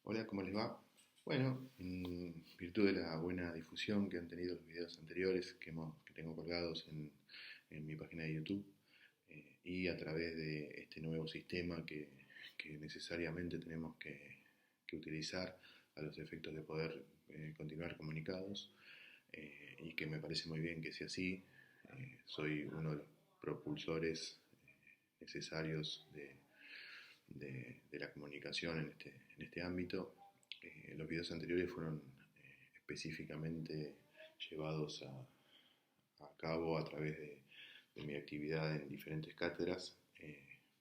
Hola, ¿cómo les va? Bueno, en virtud de la buena difusión que han tenido los videos anteriores que tengo colgados en mi página de YouTube, y a través de este nuevo sistema que necesariamente tenemos que utilizar a los efectos de poder continuar comunicados, y que me parece muy bien que sea así. Soy uno de los propulsores necesarios de la comunicación en este ámbito. Los videos anteriores fueron específicamente llevados a cabo a través de mi actividad en diferentes cátedras,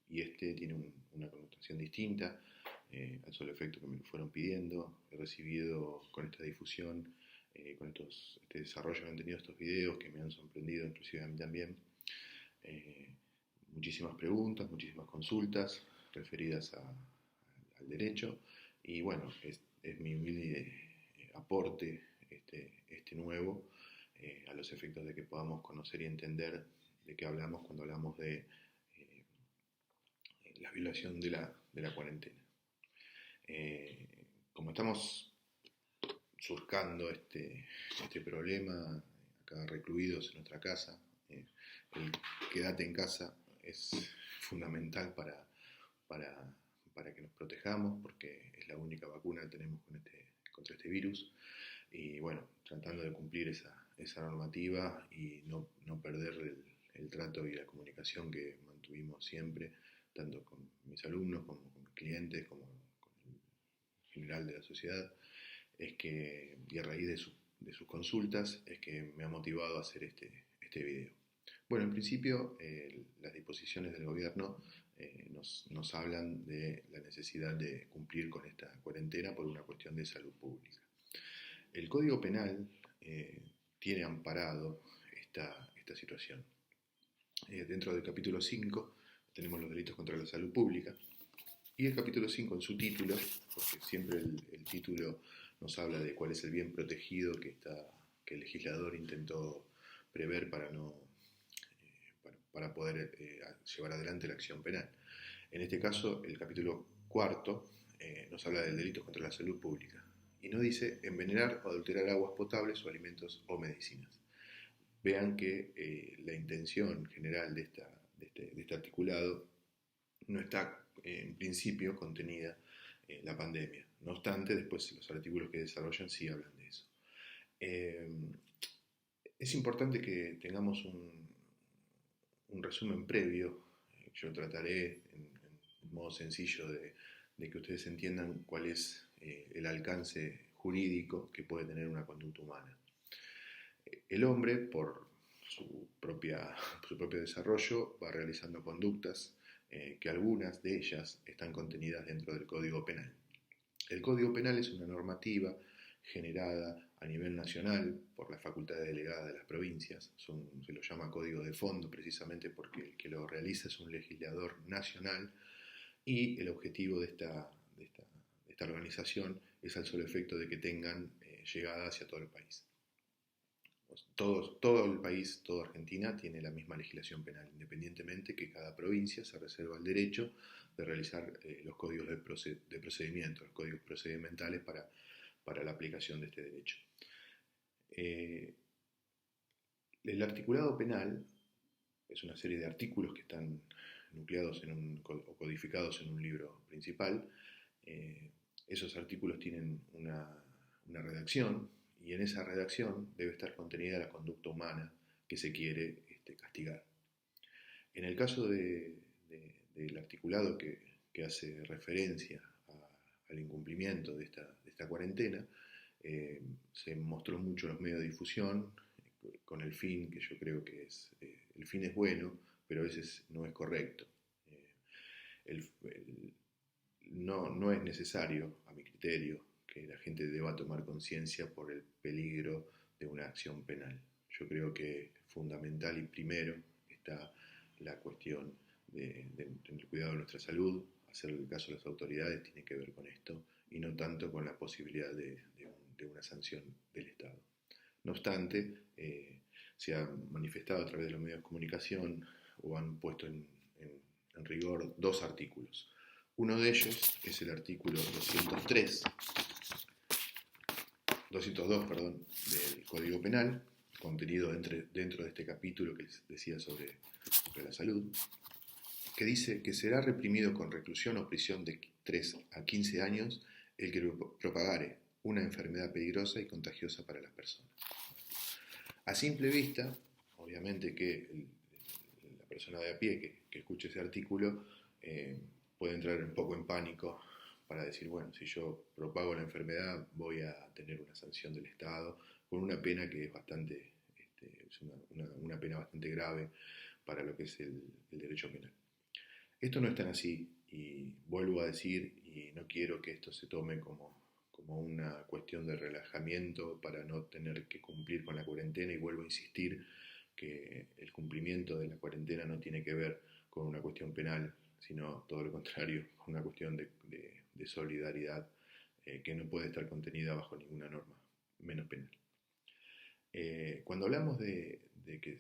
y este tiene una connotación distinta, al solo efecto que me lo fueron pidiendo. He recibido con esta difusión, con este desarrollo que han tenido estos videos, que me han sorprendido inclusive a mí también, eh, muchísimas preguntas, muchísimas consultas referidas al derecho. Y bueno, es mi humilde aporte este nuevo, a los efectos de que podamos conocer y entender de qué hablamos cuando hablamos de la violación de la cuarentena. Eh, Como estamos surcando este problema, acá recluidos en nuestra casa, el quédate en casa es fundamental para, para que nos protejamos, porque es la única vacuna que tenemos contra este virus. Y bueno, tratando de cumplir esa normativa y no perder el trato y la comunicación que mantuvimos siempre, tanto con mis alumnos como con mis clientes, como con el general de la sociedad, y a raíz de sus consultas, es que me ha motivado a hacer este video. Bueno, en principio, las disposiciones del gobierno nos hablan de la necesidad de cumplir con esta cuarentena por una cuestión de salud pública. El Código Penal tiene amparado esta situación. Dentro del capítulo 5 tenemos los delitos contra la salud pública, y el capítulo 5 en su título, porque siempre el título nos habla de cuál es el bien protegido que el legislador intentó prever para poder llevar adelante la acción penal. En este caso, el capítulo cuarto nos habla del delito contra la salud pública, y no dice envenenar o adulterar aguas potables o alimentos o medicinas. Vean que la intención general de este articulado no está en principio contenida en la pandemia. No obstante, después los artículos que desarrollan sí hablan de eso. Eh, es importante que tengamos un resumen previo. Yo trataré en modo sencillo de que ustedes entiendan cuál es el alcance jurídico que puede tener una conducta humana. El hombre, por su propio desarrollo, va realizando conductas, que algunas de ellas están contenidas dentro del Código Penal. El Código Penal es una normativa generada a nivel nacional por las facultades delegadas de las provincias. Se lo llama Código de Fondo precisamente porque el que lo realiza es un legislador nacional, y el objetivo de esta organización es al solo efecto de que tengan llegada hacia todo el país. Todo el país, toda Argentina, tiene la misma legislación penal, independientemente que cada provincia se reserva el derecho de realizar los códigos de procedimiento, los códigos procedimentales para la aplicación de este derecho. El articulado penal es una serie de artículos que están nucleados o codificados en un libro principal. Esos artículos tienen una redacción, y en esa redacción debe estar contenida la conducta humana que se quiere castigar. En el caso del articulado que hace referencia al incumplimiento de esta cuarentena, se mostró mucho en los medios de difusión, con el fin que yo creo que el fin es bueno, pero a veces no es correcto. No es necesario, a mi criterio, que la gente deba tomar conciencia por el peligro de una acción penal. Yo creo que fundamental y primero está la cuestión de tener cuidado de nuestra salud. Hacerle caso a las autoridades tiene que ver con esto, y no tanto con la posibilidad de una sanción del Estado. No obstante, se ha manifestado a través de los medios de comunicación, o han puesto en rigor dos artículos. Uno de ellos es el artículo 202, del Código Penal, contenido dentro de este capítulo que les decía sobre la salud, que dice que será reprimido con reclusión o prisión de 3 a 15 años el que propagare una enfermedad peligrosa y contagiosa para las personas. A simple vista, obviamente que la persona de a pie que escuche ese artículo puede entrar un poco en pánico para decir, bueno, si yo propago la enfermedad voy a tener una sanción del Estado con una pena que es bastante, es una pena bastante grave para lo que es el derecho penal. Esto no es tan así, y vuelvo a decir, y no quiero que esto se tome como una cuestión de relajamiento para no tener que cumplir con la cuarentena, y vuelvo a insistir que el cumplimiento de la cuarentena no tiene que ver con una cuestión penal, sino todo lo contrario, una cuestión de solidaridad que no puede estar contenida bajo ninguna norma, menos penal. Cuando hablamos de que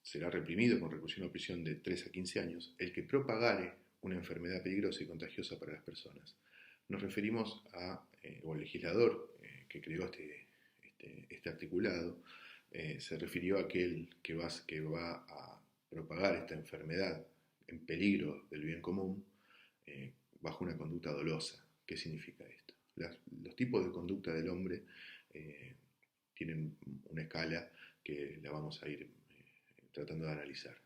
será reprimido con reclusión o prisión de 3 a 15 años el que propagare una enfermedad peligrosa y contagiosa para las personas, nos referimos o el legislador que creó este articulado se refirió a aquel que va a propagar esta enfermedad en peligro del bien común bajo una conducta dolosa. ¿Qué significa esto? Los tipos de conducta del hombre tienen una escala que la vamos a ir tratando de analizar.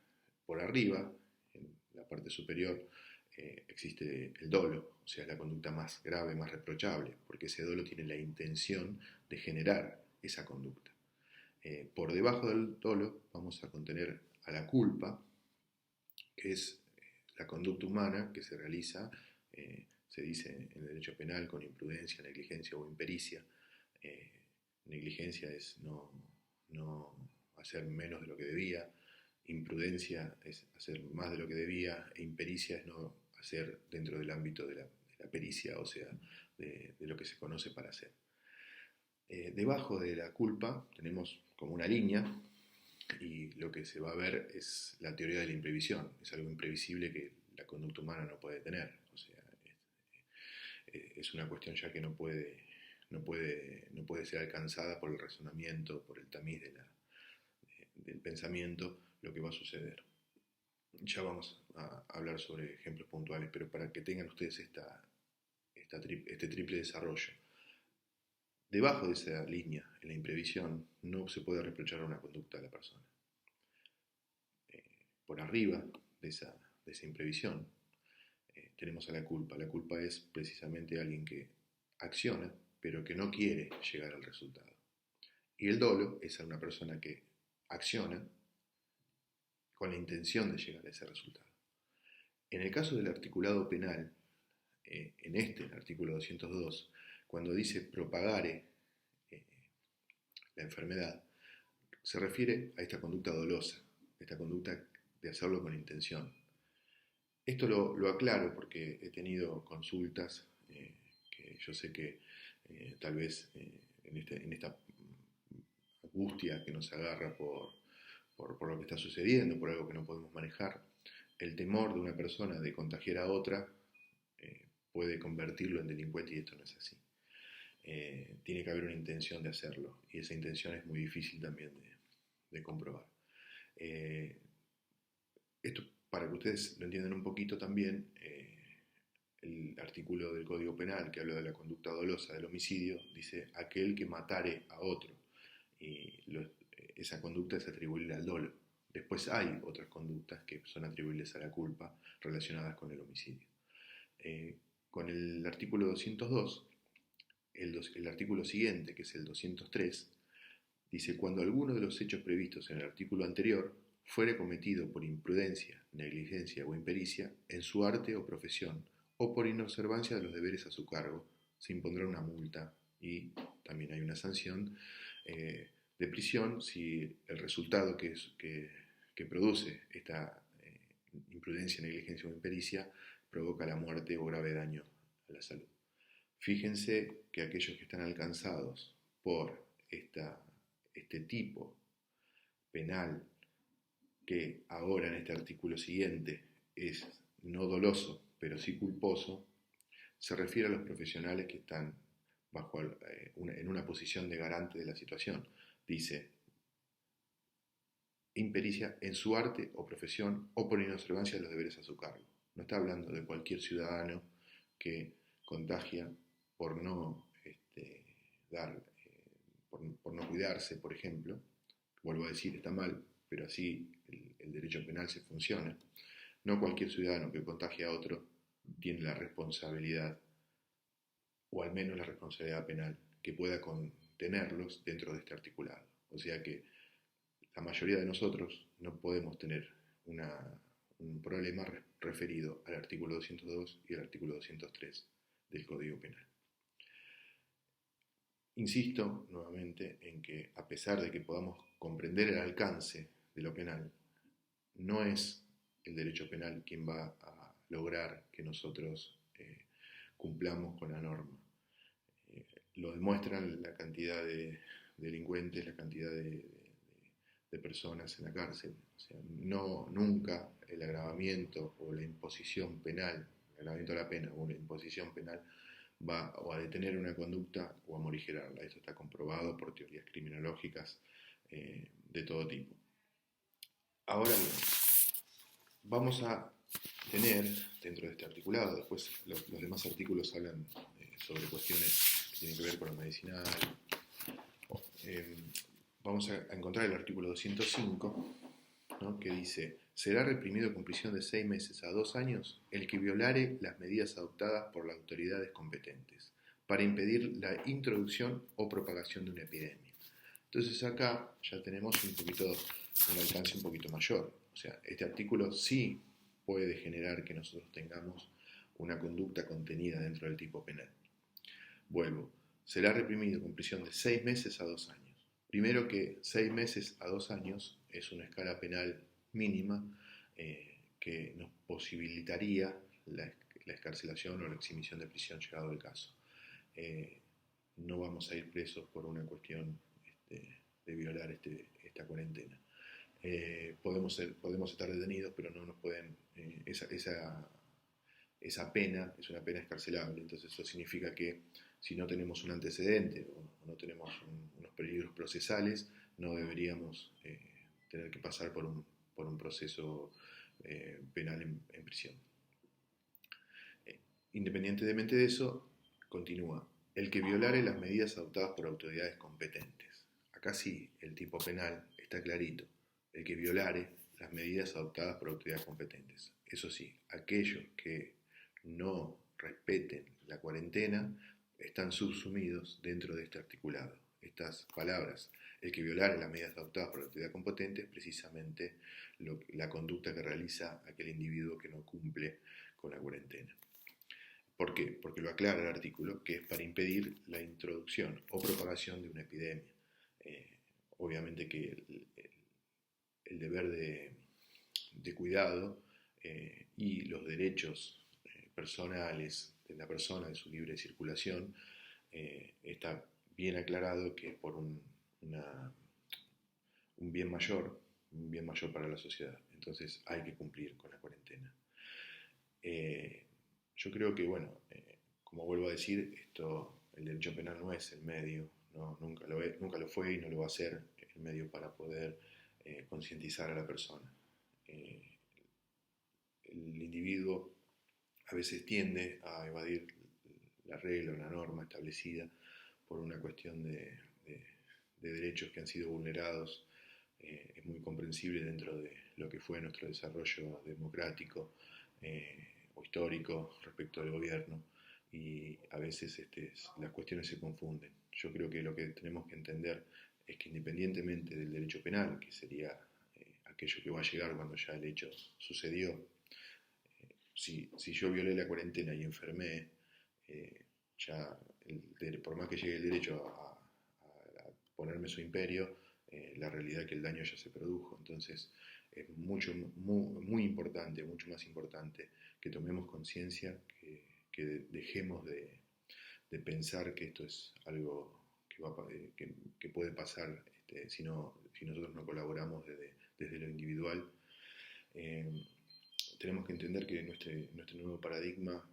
Por arriba, en la parte superior, existe el dolo, o sea, la conducta más grave, más reprochable, porque ese dolo tiene la intención de generar esa conducta. Por debajo del dolo vamos a contener a la culpa, que es la conducta humana que se realiza, se dice en el derecho penal, con imprudencia, negligencia o impericia. Negligencia es no hacer menos de lo que debía, imprudencia es hacer más de lo que debía, e impericia es no hacer dentro del ámbito de la pericia, o sea, de lo que se conoce para hacer. Debajo de la culpa tenemos como una línea, y lo que se va a ver es la teoría de la imprevisión. Es algo imprevisible que la conducta humana no puede tener. O sea, es una cuestión ya que no puede ser alcanzada por el razonamiento, por el tamiz del pensamiento, lo que va a suceder. Ya vamos a hablar sobre ejemplos puntuales, pero para que tengan ustedes este triple desarrollo. Debajo de esa línea, en la imprevisión, no se puede reprochar una conducta a la persona. Por arriba de esa imprevisión tenemos a la culpa. La culpa es precisamente alguien que acciona, pero que no quiere llegar al resultado. Y el dolo es a una persona que acciona con la intención de llegar a ese resultado. En el caso del articulado penal, en el artículo 202, cuando dice propagare la enfermedad, se refiere a esta conducta dolosa, esta conducta de hacerlo con intención. Esto lo aclaro porque he tenido consultas que yo sé que tal vez en esta angustia que nos agarra por lo que está sucediendo, por algo que no podemos manejar, el temor de una persona de contagiar a otra puede convertirlo en delincuente, y esto no es así. Tiene que haber una intención de hacerlo, y esa intención es muy difícil también de comprobar. Esto, para que ustedes lo entiendan un poquito también, el artículo del Código Penal que habla de la conducta dolosa del homicidio dice aquel que matare a otro, y esa conducta es atribuible al dolo. Después hay otras conductas que son atribuibles a la culpa relacionadas con el homicidio. Con el artículo 202, el artículo siguiente, que es el 203, dice: cuando alguno de los hechos previstos en el artículo anterior fuere cometido por imprudencia, negligencia o impericia en su arte o profesión, o por inobservancia de los deberes a su cargo, se impondrá una multa, y también hay una sanción de prisión si el resultado que produce esta imprudencia, negligencia o impericia provoca la muerte o grave daño a la salud. Fíjense que aquellos que están alcanzados por este tipo penal, que ahora en este artículo siguiente es no doloso, pero sí culposo, se refiere a los profesionales que están en una posición de garante de la situación. Dice, impericia en su arte o profesión o por inobservancia de los deberes a su cargo. No está hablando de cualquier ciudadano que contagia por no por no cuidarse, por ejemplo. Vuelvo a decir, está mal, pero así el derecho penal se funciona. No cualquier ciudadano que contagie a otro tiene la responsabilidad, o al menos la responsabilidad penal, que pueda contenerlos dentro de este articulado. O sea que la mayoría de nosotros no podemos tener un problema referido al artículo 202 y al artículo 203 del Código Penal. Insisto nuevamente en que, a pesar de que podamos comprender el alcance de lo penal, no es el derecho penal quien va a lograr que nosotros cumplamos con la norma. Lo demuestran la cantidad de delincuentes, la cantidad de personas en la cárcel. O sea, nunca el agravamiento o la imposición penal, el agravamiento de la pena o la imposición penal va o a detener una conducta o a morigerarla. Esto está comprobado por teorías criminológicas de todo tipo. Ahora bien, vamos a tener dentro de este articulado, después los demás artículos hablan sobre cuestiones que tienen que ver con lo medicinal. Vamos a encontrar el artículo 205, ¿no?, que dice: será reprimido con prisión de 6 meses a 2 años el que violare las medidas adoptadas por las autoridades competentes para impedir la introducción o propagación de una epidemia. Entonces acá ya tenemos un alcance un poquito mayor. O sea, este artículo sí puede generar que nosotros tengamos una conducta contenida dentro del tipo penal. Vuelvo, será reprimido con prisión de 6 meses a 2 años. Primero que 6 meses a 2 años es una escala penal mínima que nos posibilitaría la excarcelación o la exhibición de prisión llegado el caso. No vamos a ir presos por una cuestión de violar esta cuarentena. Podemos estar detenidos, pero no nos pueden... esa pena es una pena excarcelable, entonces eso significa que si no tenemos un antecedente o no tenemos unos peligros procesales, no deberíamos tener que pasar por un proceso penal en prisión. Independientemente de eso, continúa: el que violare las medidas adoptadas por autoridades competentes. Acá sí, el tipo penal está clarito: el que violare las medidas adoptadas por autoridades competentes. Eso sí, aquellos que no respeten la cuarentena están subsumidos dentro de este articulado. Estas palabras, el que violare las medidas adoptadas por la autoridad competente, es precisamente la conducta que realiza aquel individuo que no cumple con la cuarentena. ¿Por qué? Porque lo aclara el artículo, que es para impedir la introducción o propagación de una epidemia. Obviamente que el deber de cuidado y los derechos personales de la persona, de su libre circulación, está bien aclarado que es por un bien mayor para la sociedad. Entonces hay que cumplir con la cuarentena. Yo creo que, bueno, como vuelvo a decir, el derecho penal no es el medio, ¿no? Nunca lo fue y no lo va a ser el medio para poder concientizar a la persona. El individuo a veces tiende a evadir la regla o la norma establecida por una cuestión de derechos que han sido vulnerados. Es muy comprensible dentro de lo que fue nuestro desarrollo democrático o histórico respecto al gobierno, y a veces las cuestiones se confunden. Yo creo que lo que tenemos que entender es que, independientemente del derecho penal, que sería aquello que va a llegar cuando ya el hecho sucedió, si yo violé la cuarentena y enfermé, ya por más que llegue el derecho a ponerme su imperio, la realidad es que el daño ya se produjo. Entonces es muy importante, mucho más importante que tomemos conciencia, que dejemos de pensar que esto es algo que puede pasar si nosotros no colaboramos desde lo individual. tenemos que entender que en nuestro nuevo paradigma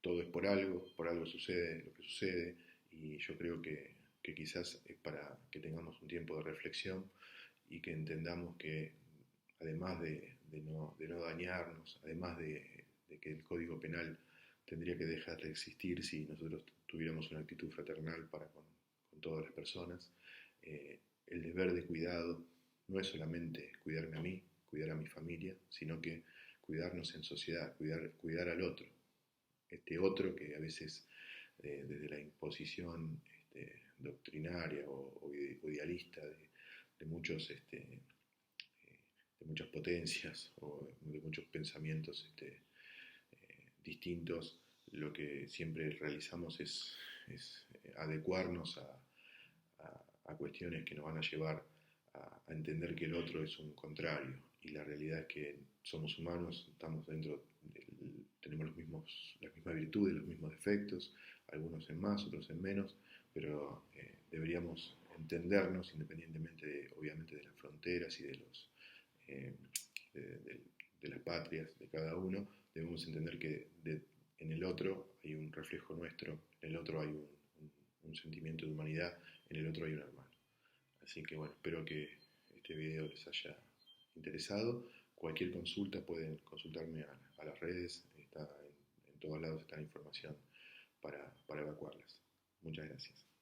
todo es por algo sucede lo que sucede, y yo creo que quizás es para que tengamos un tiempo de reflexión y que entendamos que además de no dañarnos, además de que el Código Penal tendría que dejar de existir si nosotros tuviéramos una actitud fraternal para con todas las personas, el deber de cuidado no es solamente cuidarme a mí, cuidar a mi familia, sino que cuidarnos en sociedad, cuidar al otro. Este otro que a veces desde la imposición doctrinaria o idealista de muchos de muchas potencias o de muchos pensamientos distintos, lo que siempre realizamos es adecuarnos a cuestiones que nos van a llevar a entender que el otro es un contrario, y la realidad es que somos humanos, estamos dentro, tenemos las mismas virtudes, los mismos defectos, algunos en más, otros en menos, pero deberíamos entendernos independientemente obviamente de las fronteras y eh, de las patrias de cada uno. Debemos entender que en el otro hay un reflejo nuestro, en el otro hay un sentimiento de humanidad, en el otro hay un hermano. Así que bueno, espero que este video les haya interesado. Cualquier consulta pueden consultarme a las redes, en todos lados está la información para evacuarlas. Muchas gracias.